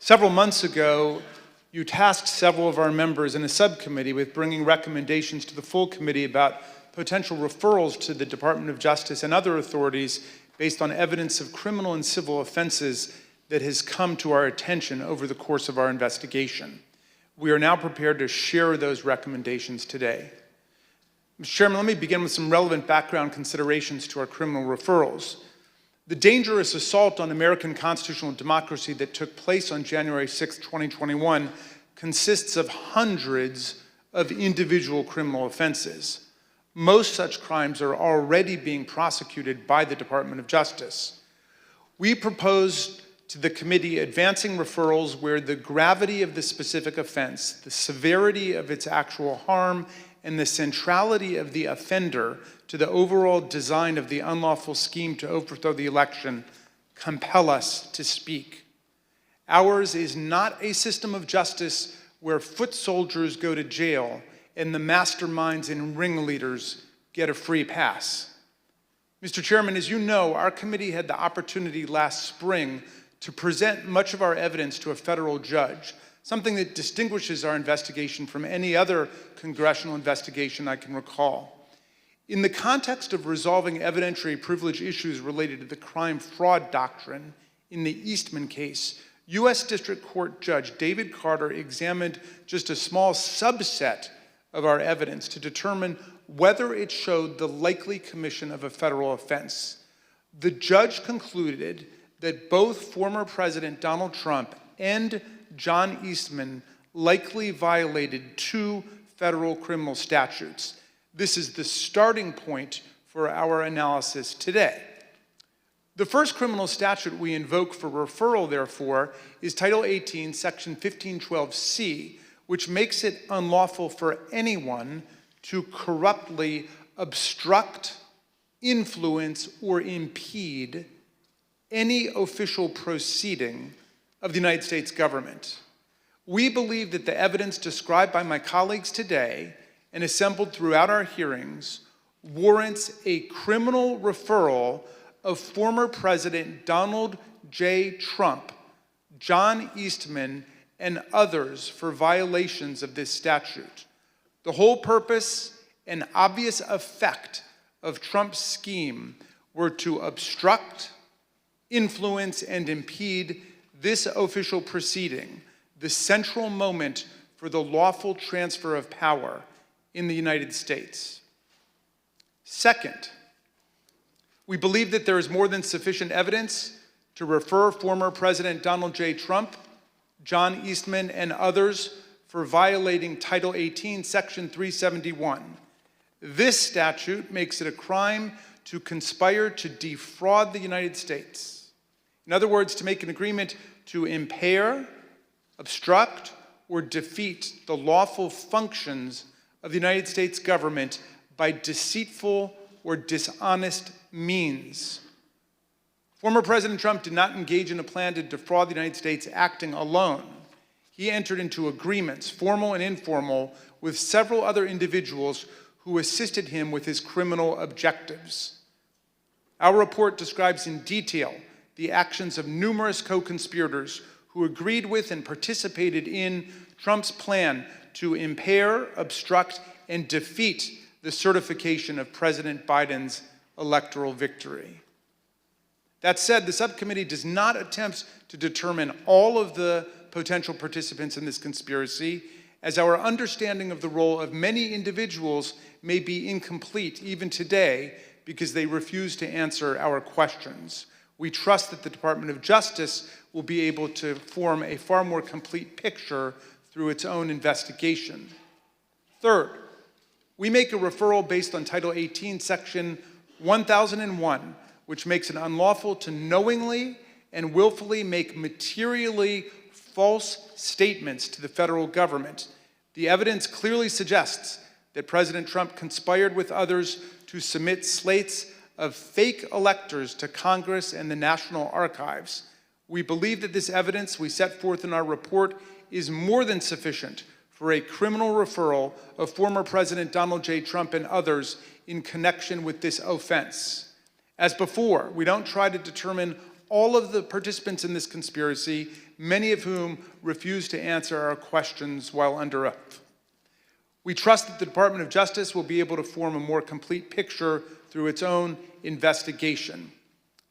Several months ago, you tasked several of our members in a subcommittee with bringing recommendations to the full committee about potential referrals to the Department of Justice and other authorities based on evidence of criminal and civil offenses that has come to our attention over the course of our investigation. We are now prepared to share those recommendations today. Mr. Chairman, let me begin with some relevant background considerations to our criminal referrals. The dangerous assault on American constitutional democracy that took place on January 6, 2021 consists of hundreds of individual criminal offenses. Most such crimes are already being prosecuted by the Department of Justice. We propose to the committee advancing referrals where the gravity of the specific offense, the severity of its actual harm, and the centrality of the offender to the overall design of the unlawful scheme to overthrow the election compel us to speak. Ours is not a system of justice where foot soldiers go to jail and the masterminds and ringleaders get a free pass. Mr. Chairman, as you know, our committee had the opportunity last spring to present much of our evidence to a federal judge, something that distinguishes our investigation from any other congressional investigation I can recall. In the context of resolving evidentiary privilege issues related to the crime-fraud doctrine in the Eastman case, U.S. District Court Judge David Carter examined just a small subset of our evidence to determine whether it showed the likely commission of a federal offense. The judge concluded that both former President Donald Trump and John Eastman likely violated two federal criminal statutes. This is the starting point for our analysis today. The first criminal statute we invoke for referral, therefore, is Title 18, Section 1512C, which makes it unlawful for anyone to corruptly obstruct, influence, or impede any official proceeding of the United States government. We believe that the evidence described by my colleagues today and assembled throughout our hearings warrants a criminal referral of former President Donald J. Trump, John Eastman, and others for violations of this statute. The whole purpose and obvious effect of Trump's scheme were to obstruct, influence, and impede this official proceeding, the central moment for the lawful transfer of power in the United States. Second, we believe that there is more than sufficient evidence to refer former President Donald J. Trump, John Eastman, and others for violating Title 18, Section 371. This statute makes it a crime to conspire to defraud the United States. In other words, to make an agreement to impair, obstruct, or defeat the lawful functions of the United States government by deceitful or dishonest means. Former President Trump did not engage in a plan to defraud the United States acting alone. He entered into agreements, formal and informal, with several other individuals who assisted him with his criminal objectives. Our report describes in detail the actions of numerous co-conspirators who agreed with and participated in Trump's plan to impair, obstruct, and defeat the certification of President Biden's electoral victory. That said, the subcommittee does not attempt to determine all of the potential participants in this conspiracy, as our understanding of the role of many individuals may be incomplete even today because they refuse to answer our questions. We trust that the Department of Justice will be able to form a far more complete picture through its own investigation. Third, we make a referral based on Title 18, Section 1001, which makes it unlawful to knowingly and willfully make materially false statements to the federal government. The evidence clearly suggests that President Trump conspired with others to submit slates of fake electors to Congress and the National Archives. We believe that this evidence we set forth in our report is more than sufficient for a criminal referral of former President Donald J. Trump and others in connection with this offense. As before, we don't try to determine all of the participants in this conspiracy many of whom refused to answer our questions while under oath. We trust that the Department of Justice will be able to form a more complete picture through its own investigation.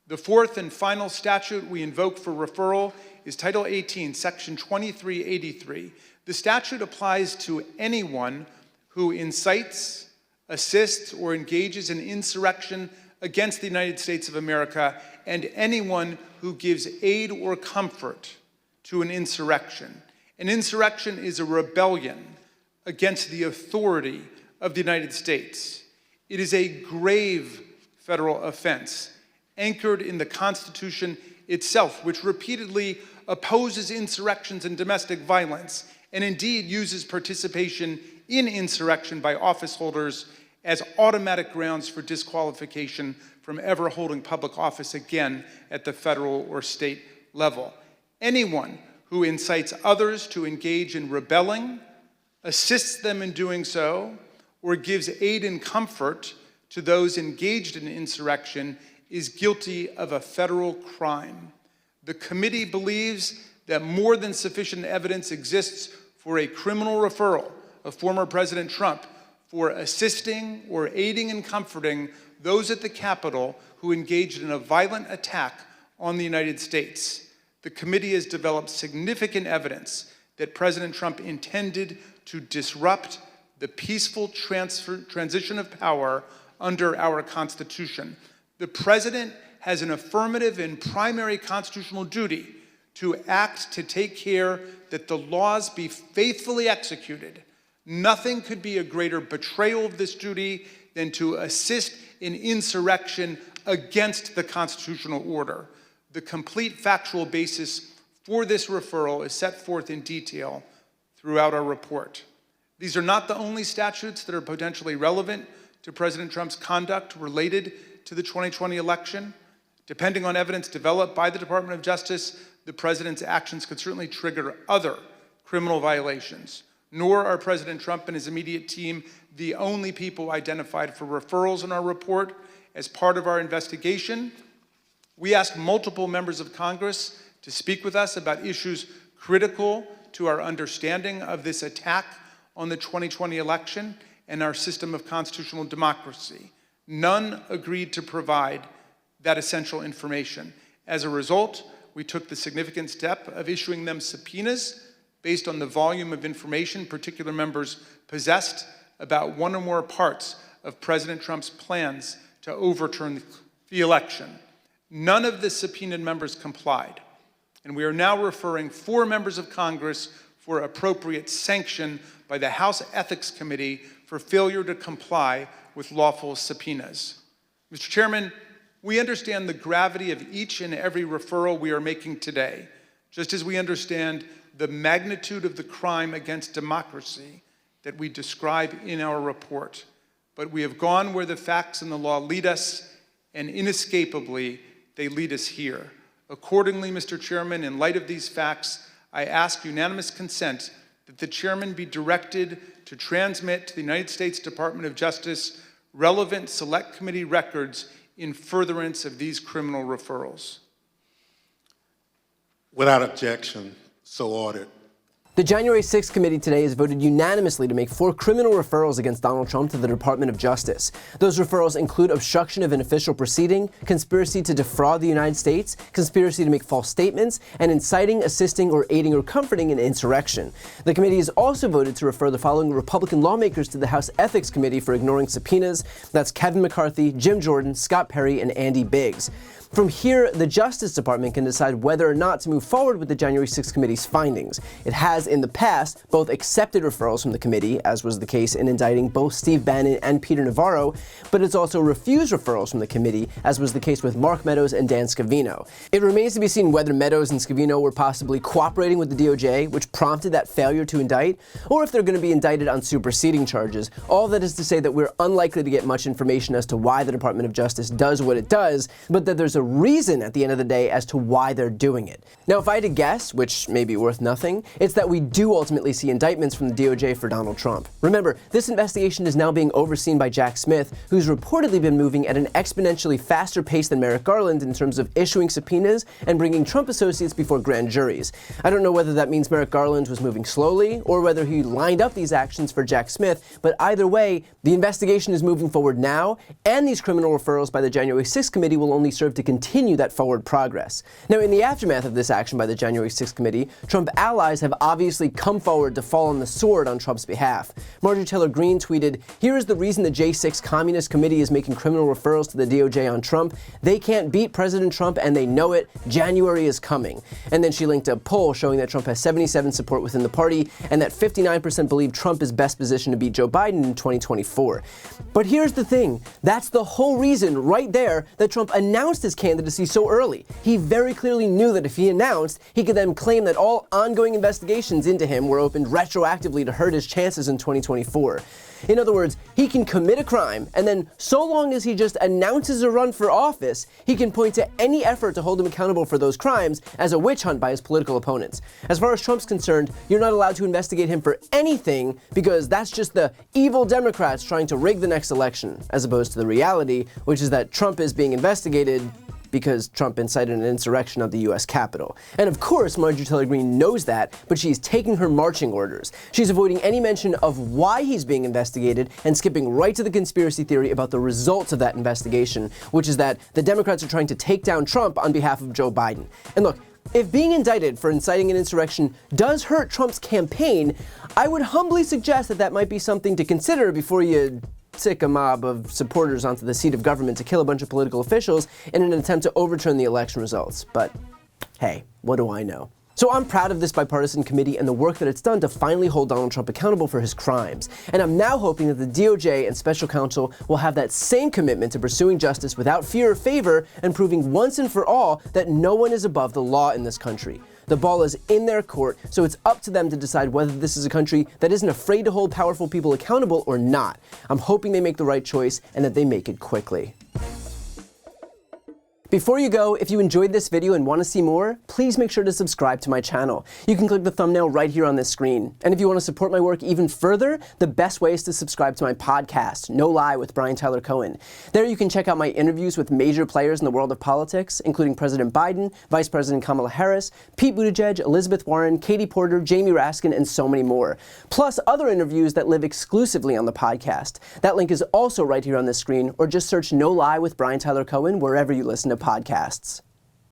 The fourth and final statute we invoke for referral is Title 18, Section 2383. The statute applies to anyone who incites, assists, or engages in insurrection against the United States of America, and anyone who gives aid or comfort to an insurrection. An insurrection is a rebellion against the authority of the United States. It is a grave federal offense anchored in the Constitution itself, which repeatedly opposes insurrections and domestic violence, and indeed uses participation in insurrection by office holders as automatic grounds for disqualification from ever holding public office again at the federal or state level. Anyone who incites others to engage in rebelling, assists them in doing so, or gives aid and comfort to those engaged in insurrection is guilty of a federal crime. The committee believes that more than sufficient evidence exists for a criminal referral of former President Trump for assisting or aiding and comforting those at the Capitol who engaged in a violent attack on the United States. The committee has developed significant evidence that President Trump intended to disrupt the peaceful transition of power under our Constitution. The President has an affirmative and primary constitutional duty to act to take care that the laws be faithfully executed. Nothing could be a greater betrayal of this duty than to assist in insurrection against the constitutional order. The complete factual basis for this referral is set forth in detail throughout our report. These are not the only statutes that are potentially relevant to President Trump's conduct related to the 2020 election. Depending on evidence developed by the Department of Justice, the president's actions could certainly trigger other criminal violations. Nor are President Trump and his immediate team the only people identified for referrals in our report. As part of our investigation, we asked multiple members of Congress to speak with us about issues critical to our understanding of this attack on the 2020 election and our system of constitutional democracy. None agreed to provide that essential information. As a result, we took the significant step of issuing them subpoenas based on the volume of information particular members possessed about one or more parts of President Trump's plans to overturn the election. None of the subpoenaed members complied, and we are now referring 4 members of Congress for appropriate sanction by the House Ethics Committee for failure to comply with lawful subpoenas. Mr. Chairman, we understand the gravity of each and every referral we are making today, just as we understand the magnitude of the crime against democracy that we describe in our report. But we have gone where the facts and the law lead us, and inescapably, they lead us here. Accordingly, Mr. Chairman, in light of these facts, I ask unanimous consent that the chairman be directed to transmit to the United States Department of Justice relevant Select Committee records in furtherance of these criminal referrals. Without objection, so ordered. The January 6th committee today has voted unanimously to make 4 criminal referrals against Donald Trump to the Department of Justice. Those referrals include obstruction of an official proceeding, conspiracy to defraud the United States, conspiracy to make false statements, and inciting, assisting, or aiding or comforting an insurrection. The committee has also voted to refer the following Republican lawmakers to the House Ethics Committee for ignoring subpoenas. That's Kevin McCarthy, Jim Jordan, Scott Perry, and Andy Biggs. From here, the Justice Department can decide whether or not to move forward with the January 6th committee's findings. It has, in the past, both accepted referrals from the committee, as was the case in indicting both Steve Bannon and Peter Navarro, but it's also refused referrals from the committee, as was the case with Mark Meadows and Dan Scavino. It remains to be seen whether Meadows and Scavino were possibly cooperating with the DOJ, which prompted that failure to indict, or if they're going to be indicted on superseding charges. All that is to say that we're unlikely to get much information as to why the Department of Justice does what it does, but that there's a reason at the end of the day as to why they're doing it. Now, if I had to guess, which may be worth nothing, it's that we we do ultimately see indictments from the DOJ for Donald Trump. Remember, this investigation is now being overseen by Jack Smith, who's reportedly been moving at an exponentially faster pace than Merrick Garland in terms of issuing subpoenas and bringing Trump associates before grand juries. I don't know whether that means Merrick Garland was moving slowly or whether he lined up these actions for Jack Smith, but either way, the investigation is moving forward now, and these criminal referrals by the January 6th committee will only serve to continue that forward progress. Now, in the aftermath of this action by the January 6th committee, Trump allies have obviously come forward to fall on the sword on Trump's behalf. Marjorie Taylor Greene tweeted, "Here is the reason the J6 Communist Committee is making criminal referrals to the DOJ on Trump. They can't beat President Trump and they know it. January is coming." And then she linked a poll showing that Trump has 77% support within the party and that 59% believe Trump is best positioned to beat Joe Biden in 2024. But here's the thing. That's the whole reason right there that Trump announced his candidacy so early. He very clearly knew that if he announced, he could then claim that all ongoing investigations into him were opened retroactively to hurt his chances in 2024. In other words, he can commit a crime, and then so long as he just announces a run for office, he can point to any effort to hold him accountable for those crimes as a witch hunt by his political opponents. As far as Trump's concerned, you're not allowed to investigate him for anything because that's just the evil Democrats trying to rig the next election, as opposed to the reality, which is that Trump is being investigated because Trump incited an insurrection of the U.S. Capitol. And of course, Marjorie Taylor Greene knows that, but she's taking her marching orders. She's avoiding any mention of why he's being investigated and skipping right to the conspiracy theory about the results of that investigation, which is that the Democrats are trying to take down Trump on behalf of Joe Biden. And look, if being indicted for inciting an insurrection does hurt Trump's campaign, I would humbly suggest that that might be something to consider before you sick a mob of supporters onto the seat of government to kill a bunch of political officials in an attempt to overturn the election results. But hey, what do I know? So I'm proud of this bipartisan committee and the work that it's done to finally hold Donald Trump accountable for his crimes. And I'm now hoping that the DOJ and special counsel will have that same commitment to pursuing justice without fear or favor and proving once and for all that no one is above the law in this country. The ball is in their court, so it's up to them to decide whether this is a country that isn't afraid to hold powerful people accountable or not. I'm hoping they make the right choice and that they make it quickly. Before you go, if you enjoyed this video and want to see more, please make sure to subscribe to my channel. You can click the thumbnail right here on this screen. And if you want to support my work even further, the best way is to subscribe to my podcast, No Lie with Brian Tyler Cohen. There you can check out my interviews with major players in the world of politics, including President Biden, Vice President Kamala Harris, Pete Buttigieg, Elizabeth Warren, Katie Porter, Jamie Raskin, and so many more. Plus other interviews that live exclusively on the podcast. That link is also right here on this screen, or just search No Lie with Brian Tyler Cohen wherever you listen to podcasts.